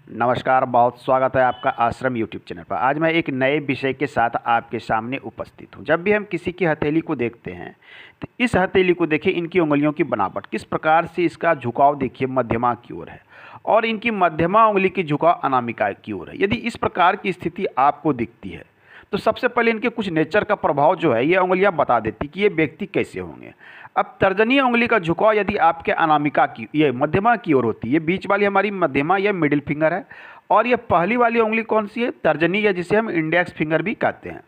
नमस्कार, बहुत स्वागत है आपका आश्रम यूट्यूब चैनल पर। आज मैं एक नए विषय के साथ आपके सामने उपस्थित हूं। जब भी हम किसी की हथेली को देखते हैं तो इस हथेली को देखिए, इनकी उंगलियों की बनावट किस प्रकार से, इसका झुकाव देखिए मध्यमा की ओर है और इनकी मध्यमा उंगली की झुकाव अनामिका की ओर है। यदि इस प्रकार की स्थिति आपको दिखती है तो सबसे पहले इनके कुछ नेचर का प्रभाव जो है ये उंगलियां बता देती कि ये व्यक्ति कैसे होंगे। अब तर्जनी उंगली का झुकाव यदि आपके अनामिका की, ये मध्यमा की ओर होती है, बीच वाली हमारी मध्यमा या मिडिल फिंगर है, और ये पहली वाली उंगली कौन सी है, तर्जनी, या जिसे हम इंडेक्स फिंगर भी कहते हैं,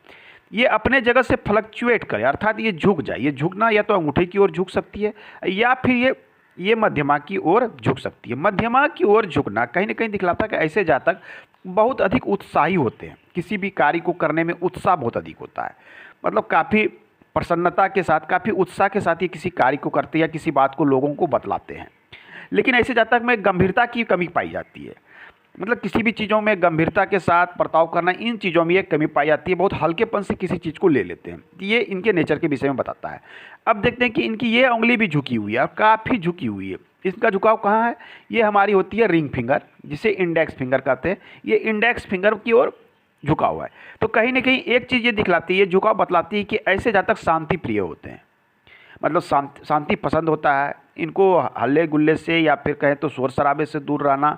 ये अपने जगह से फ्लक्चुएट करे, अर्थात ये झुक जाए। ये झुकना या तो अंगूठे की ओर झुक सकती है या फिर ये मध्यमा की ओर झुक सकती है। मध्यमा की ओर झुकना कहीं ना कहीं दिखलाता है कि ऐसे जातक बहुत अधिक उत्साही होते हैं, किसी भी कार्य को करने में उत्साह बहुत अधिक होता है, मतलब काफ़ी प्रसन्नता के साथ, काफ़ी उत्साह के साथ ये किसी कार्य को करते हैं या किसी बात को लोगों को बतलाते हैं। लेकिन ऐसे जातक में गंभीरता की कमी पाई जाती है, मतलब किसी भी चीज़ों में गंभीरता के साथ बर्ताव करना, इन चीज़ों में ये कमी पाई जाती है, बहुत हल्केपन से किसी चीज़ को ले लेते हैं। ये इनके नेचर के विषय में बताता है। अब देखते हैं कि इनकी ये उंगली भी झुकी हुई है और काफ़ी झुकी हुई है। इसका झुकाव कहाँ है, ये हमारी होती है रिंग फिंगर, जिसे इंडेक्स फिंगर कहते हैं। ये इंडेक्स फिंगर की ओर झुका हुआ है। तो कहीं ना कहीं एक चीज़ ये दिखलाती है, झुकाव बतलाती है कि ऐसे जातक शांति प्रिय होते हैं, मतलब शांति पसंद होता है इनको। हल्ले गुल्ले से या फिर कहें तो शोर शराबे से दूर रहना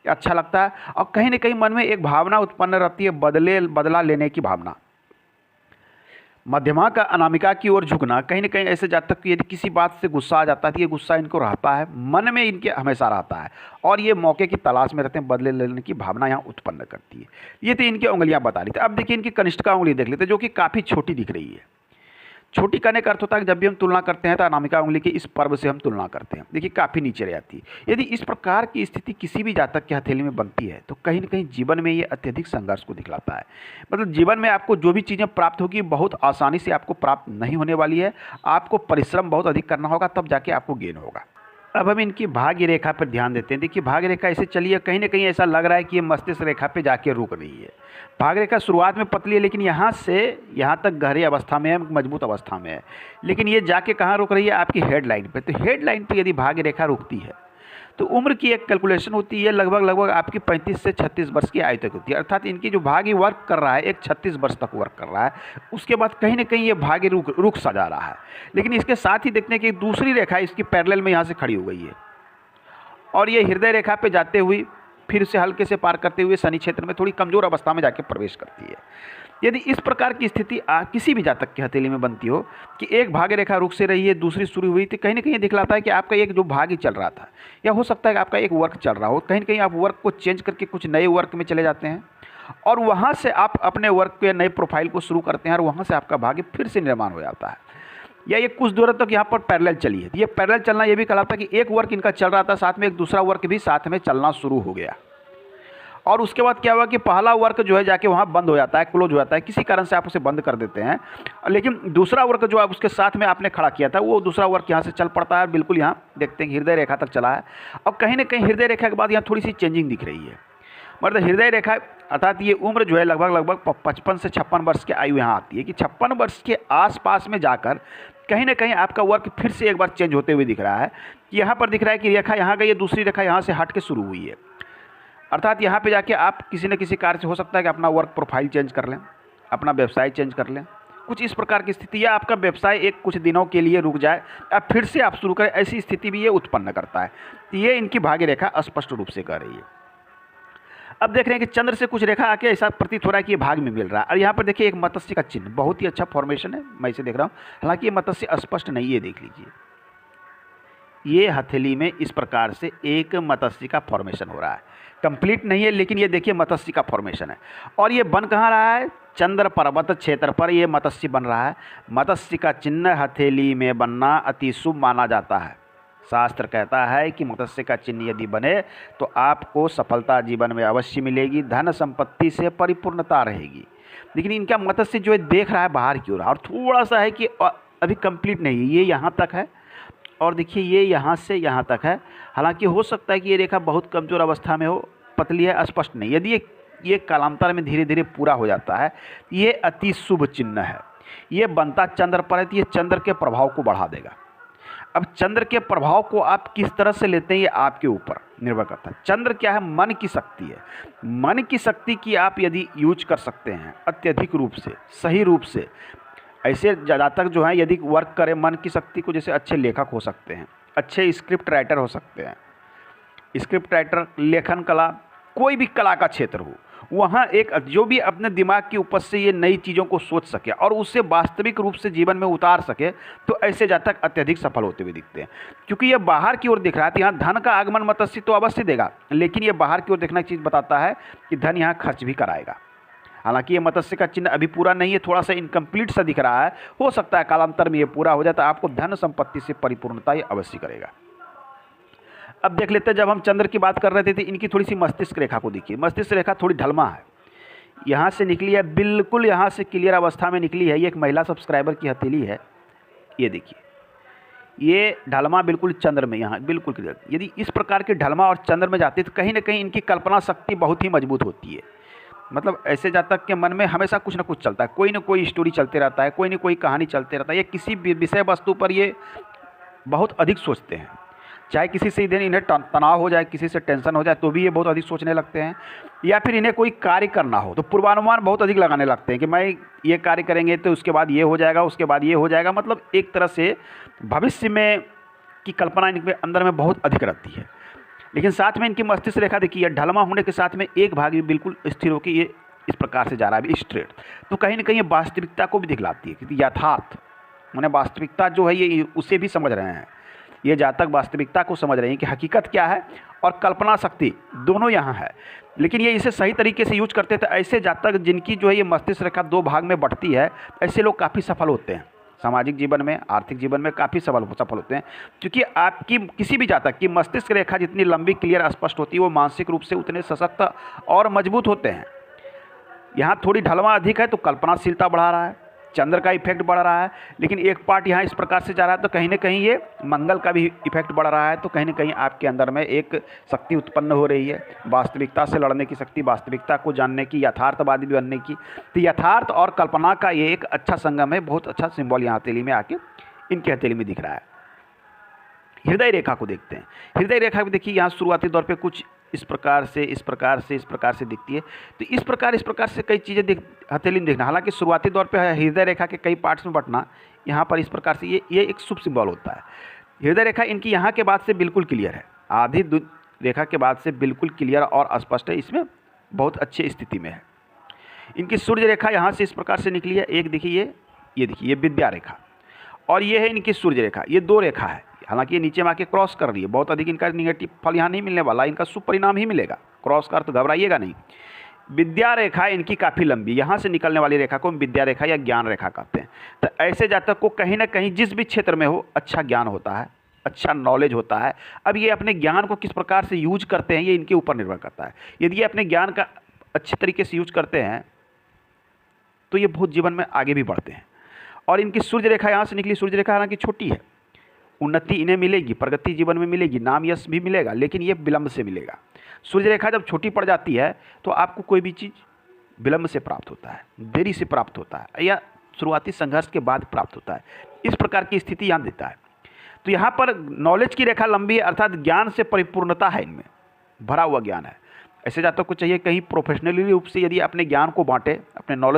अच्छा लगता है, और कहीं ना कहीं मन में एक भावना उत्पन्न रहती है, बदला लेने की भावना। मध्यमा का अनामिका की ओर झुकना कहीं ना कहीं ऐसे जातक यदि किसी बात से गुस्सा आ जाता है तो ये गुस्सा इनको रहता है, मन में इनके हमेशा रहता है, और ये मौके की तलाश में रहते हैं, बदले लेने की भावना यहाँ उत्पन्न करती है। ये तो इनकी उंगलियां बता रही थी। अब देखिए इनकी कनिष्ठिका उंगली देख लेते हैं, जो कि काफ़ी छोटी दिख रही है। छोटी कहने का अर्थ होता है कि जब भी हम तुलना करते हैं तो अनामिका उंगली की इस पर्व से हम तुलना करते हैं, देखिए काफ़ी नीचे रह जाती है। यदि इस प्रकार की स्थिति किसी भी जातक की हथेली में बनती है तो कहीं ना कहीं जीवन में ये अत्यधिक संघर्ष को दिखलाता है। मतलब जीवन में आपको जो भी चीज़ें प्राप्त होगी बहुत आसानी से आपको प्राप्त नहीं होने वाली है, आपको परिश्रम बहुत अधिक करना होगा, तब जाके आपको गेन होगा। अब हम इनकी भाग्य रेखा पर ध्यान देते हैं। देखिए भाग्य रेखा ऐसे चली है, कहीं ना कहीं ऐसा लग रहा है कि ये मस्तिष्क रेखा पे जाके रुक रही है। भाग्य रेखा शुरुआत में पतली है, लेकिन यहाँ से यहाँ तक गहरी अवस्था में है, मजबूत अवस्था में है, लेकिन ये जाके कहाँ रुक रही है, आपकी हेड लाइन पे। तो हेड लाइन पे यदि भाग्य रेखा रुकती है तो उम्र की एक कैलकुलेशन होती है, लगभग आपकी 35 से 36 वर्ष की आयु तक होती है। अर्थात इनकी जो भाग्य वर्क कर रहा है एक 36 वर्ष तक वर्क कर रहा है, उसके बाद कहीं ना कहीं ये भाग्य रुक सा जा रहा है। लेकिन इसके साथ ही देखते हैं कि दूसरी रेखा इसकी पैरेलल में यहाँ से खड़ी हो गई है, और ये हृदय रेखा पे जाते हुए फिर से हल्के से पार करते हुए शनि क्षेत्र में थोड़ी कमजोर अवस्था में जाके प्रवेश करती है। यदि इस प्रकार की स्थिति किसी भी जातक की हथेली में बनती हो कि एक भाग्य रेखा रुक से रही है, दूसरी शुरू हुई, तो कहीं ना कहीं ये दिखलाता है कि आपका एक जो भाग्य चल रहा था, या हो सकता है कि आपका एक वर्क चल रहा हो, कहीं ना कहीं आप वर्क को चेंज करके कुछ नए वर्क में चले जाते हैं, और वहाँ से आप अपने वर्क को या नए प्रोफाइल को शुरू करते हैं, और वहाँ से आपका भाग्य फिर से निर्माण हो जाता है। या ये कुछ दूर तक यहाँ पर पैरेलल चली है। ये पैरेलल चलना ये भी कहलाता है कि एक वर्क इनका चल रहा था, साथ में एक दूसरा वर्क भी साथ में चलना शुरू हो गया, और उसके बाद क्या हुआ कि पहला वर्क जो है जाके वहाँ बंद हो जाता है, क्लोज हो जाता है, किसी कारण से आप उसे बंद कर देते हैं, लेकिन दूसरा वर्क जो आप उसके साथ में आपने खड़ा किया था वो दूसरा वर्क यहाँ से चल पड़ता है। बिल्कुल यहाँ देखते हैं हृदय रेखा तक चला है, और कहीं ना कहीं हृदय रेखा के बाद यहाँ थोड़ी सी चेंजिंग दिख रही है। मतलब हृदय रेखा अर्थात ये उम्र जो है लगभग 55 से 56 वर्ष की आयु यहाँ आती है कि 56 वर्ष के आसपास में जाकर कहीं ना कहीं आपका वर्क फिर से एक बार चेंज होते हुए दिख रहा है। कि यहाँ पर दिख रहा है कि रेखा यहाँ गई है, दूसरी रेखा यहाँ से हट के शुरू हुई है, अर्थात यहाँ पे जाके आप किसी न किसी कार्य से हो सकता है कि अपना वर्क प्रोफाइल चेंज कर लें, अपना व्यवसाय चेंज कर लें, कुछ इस प्रकार की स्थिति, या आपका व्यवसाय एक कुछ दिनों के लिए रुक जाए, अब फिर से आप शुरू करें, ऐसी स्थिति भी ये उत्पन्न करता है। तो ये इनकी भाग्य रेखा स्पष्ट रूप से कह रही है। अब देख रहे हैं कि चंद्र से कुछ रेखा आके ऐसा प्रतीत हो रहा है कि ये भाग में मिल रहा है, और यहाँ पर देखिए एक मत्स्य का चिन्ह, बहुत ही अच्छा फॉर्मेशन है, मैं इसे देख रहा हूँ। हालांकि ये मत्स्य स्पष्ट नहीं है, देख लीजिए ये हथेली में इस प्रकार से एक मत्स्य का फॉर्मेशन हो रहा है, कंप्लीट नहीं है, लेकिन ये देखिए मत्स्य का फॉर्मेशन है। और ये बन कहाँ रहा है, चंद्र पर्वत क्षेत्र पर ये मत्स्य बन रहा है। मत्स्य का चिन्ह हथेली में बनना अति शुभ माना जाता है। शास्त्र कहता है कि मत्स्य का चिन्ह यदि बने तो आपको सफलता जीवन में अवश्य मिलेगी, धन संपत्ति से परिपूर्णता रहेगी। लेकिन इनका मत्स्य जो है देख रहा है बाहर की ओर, और थोड़ा सा है कि अभी कंप्लीट नहीं है, ये यहाँ तक है, और देखिए ये यहाँ से यहाँ तक है। हालांकि हो सकता है कि ये रेखा बहुत कमज़ोर अवस्था में हो, पतली है, स्पष्ट नहीं। यदि ये कालांतर में धीरे धीरे पूरा हो जाता है, ये अति शुभ चिन्ह है। ये बनता चंद्र पर है तो ये चंद्र के प्रभाव को बढ़ा देगा। अब चंद्र के प्रभाव को आप किस तरह से लेते हैं ये आपके ऊपर निर्भर करता है। चंद्र क्या है, मन की शक्ति है। मन की शक्ति की आप यदि यूज कर सकते हैं अत्यधिक रूप से, सही रूप से, ऐसे ज़्यादातर जो है यदि वर्क करें मन की शक्ति को, जैसे अच्छे लेखक हो सकते हैं, अच्छे स्क्रिप्ट राइटर हो सकते हैं। स्क्रिप्ट राइटर, लेखन कला, कोई भी कला का क्षेत्र हो, वहाँ एक जो भी अपने दिमाग की उपज से ये नई चीज़ों को सोच सके और उससे वास्तविक रूप से जीवन में उतार सके, तो ऐसे जातक अत्यधिक सफल होते हुए दिखते हैं। क्योंकि ये बाहर की ओर दिख रहा है तो यहाँ धन का आगमन मत्स्य तो अवश्य देगा, लेकिन ये बाहर की ओर देखना चीज़ बताता है कि धन यहाँ खर्च भी कराएगा। हालांकि ये मत्स्य का चिन्ह अभी पूरा नहीं है, थोड़ा सा इनकम्प्लीट सा दिख रहा है, हो सकता है कालांतर में ये पूरा हो जाए तो आपको धन संपत्ति से परिपूर्णता ये अवश्य करेगा। अब देख लेते हैं, जब हम चंद्र की बात कर रहे थे तो इनकी थोड़ी सी मस्तिष्क रेखा को देखिए। मस्तिष्क रेखा थोड़ी ढलमा है, यहाँ से निकली है, बिल्कुल यहाँ से क्लियर अवस्था में निकली है। ये एक महिला सब्सक्राइबर की हथेली है, ये देखिए, ये ढलमा बिल्कुल चंद्र में यहाँ बिल्कुल क्लियर। यदि इस प्रकार के ढलमा और चंद्र में जाती है तो कहीं ना कहीं इनकी कल्पना शक्ति बहुत ही मजबूत होती है। मतलब ऐसे जातक के मन में हमेशा कुछ ना कुछ चलता है, कोई ना कोई स्टोरी चलते रहता है, कोई ना कोई कहानी चलते रहता है। ये किसी विषय वस्तु पर ये बहुत अधिक सोचते हैं, चाहे किसी से इन्हें तनाव हो जाए, किसी से टेंशन हो जाए तो भी ये बहुत अधिक सोचने लगते हैं, या फिर इन्हें कोई कार्य करना हो तो पूर्वानुमान बहुत अधिक लगाने लगते हैं कि मैं ये कार्य करेंगे तो उसके बाद ये हो जाएगा, उसके बाद ये हो जाएगा। मतलब एक तरह से भविष्य में की कल्पना इनके अंदर में बहुत अधिक रहती है। लेकिन साथ में इनकी मस्तिष्क रेखा देखिए, ढलमा होने के साथ में एक भाग भी बिल्कुल स्थिर होकर ये इस प्रकार से जा रहा है स्ट्रेट, तो कहीं ना कहीं ये वास्तविकता को भी दिखलाती है, क्योंकि यथार्थ मैंने वास्तविकता जो है ये उसे भी समझ रहे हैं। ये जातक वास्तविकता को समझ रहे हैं कि हकीकत क्या है और कल्पना शक्ति दोनों यहाँ है, लेकिन ये इसे सही तरीके से यूज करते थे। ऐसे जातक जिनकी जो है ये मस्तिष्क रेखा दो भाग में बढ़ती है, ऐसे लोग काफ़ी सफल होते हैं सामाजिक जीवन में, आर्थिक जीवन में काफ़ी सफल होते हैं। क्योंकि आपकी किसी भी जातक की मस्तिष्क रेखा जितनी लंबी, क्लियर, स्पष्ट होती है, वो मानसिक रूप से उतने सशक्त और मजबूत होते हैं। यहाँ थोड़ी ढलवा अधिक है तो कल्पनाशीलता बढ़ा रहा है, चंद्र का इफेक्ट बढ़ रहा है, लेकिन एक पार्ट यहाँ इस प्रकार से जा रहा है तो कहीं ना कहीं ये मंगल का भी इफेक्ट बढ़ रहा है। तो कहीं ना कहीं आपके अंदर में एक शक्ति उत्पन्न हो रही है, वास्तविकता से लड़ने की शक्ति, वास्तविकता को जानने की, यथार्थवादी बनने की। तो यथार्थ और कल्पना का ये एक अच्छा संगम है, बहुत अच्छा सिंबल यहाँ हथेली में आके इनके हथेली में दिख रहा है। हृदय रेखा को देखते हैं। हृदय रेखा भी देखिए, यहाँ शुरुआती दौर पे कुछ इस प्रकार से दिखती है। तो इस प्रकार से कई चीज़ें हथेली में देखना। हालांकि शुरुआती दौर पे हृदय रेखा के कई पार्ट्स में बंटना, यहाँ पर इस प्रकार से ये एक शुभ सिंबल होता है। हृदय रेखा इनकी यहाँ के बाद से बिल्कुल क्लियर है, आधी रेखा के बाद से बिल्कुल क्लियर और स्पष्ट है, इसमें बहुत अच्छी स्थिति में है। इनकी सूर्य रेखा यहाँ से इस प्रकार से निकली है, एक देखिए, ये देखिए, ये विद्या रेखा, और ये है इनकी सूर्य रेखा। ये दो रेखा है, हालांकि ये नीचे में आके क्रॉस कर रही है। बहुत अधिक इनका निगेटिव फल यहाँ नहीं मिलने वाला, इनका शुभ परिणाम ही मिलेगा। क्रॉस कर तो घबराइएगा नहीं। विद्या रेखा इनकी काफ़ी लंबी, यहाँ से निकलने वाली रेखा को हम विद्या रेखा या ज्ञान रेखा कहते हैं। तो ऐसे जातक को कहीं ना कहीं जिस भी क्षेत्र में हो अच्छा ज्ञान होता है, अच्छा नॉलेज होता है। अब ये अपने ज्ञान को किस प्रकार से यूज करते हैं ये इनके ऊपर निर्भर करता है। यदि ये अपने ज्ञान का अच्छे तरीके से यूज करते हैं तो ये बहुत जीवन में आगे भी बढ़ते हैं। और इनकी सूर्य रेखा यहाँ से निकली, सूर्य रेखा हालांकि छोटी है, उन्नति इन्हें मिलेगी, प्रगति जीवन में मिलेगी, नाम यश भी मिलेगा, लेकिन ये विलंब से मिलेगा। सूर्य रेखा जब छोटी पड़ जाती है तो आपको कोई भी चीज़ विलंब से प्राप्त होता है, देरी से प्राप्त होता है, या शुरुआती संघर्ष के बाद प्राप्त होता है। इस प्रकार की स्थिति यहाँ देता है। तो यहाँ पर नॉलेज की रेखा लंबी है, अर्थात ज्ञान से परिपूर्णता है, इनमें भरा हुआ ज्ञान है। ऐसे जातकों को चाहिए कहीं प्रोफेशनली रूप से यदि अपने ज्ञान को बांटे, अपने नॉलेज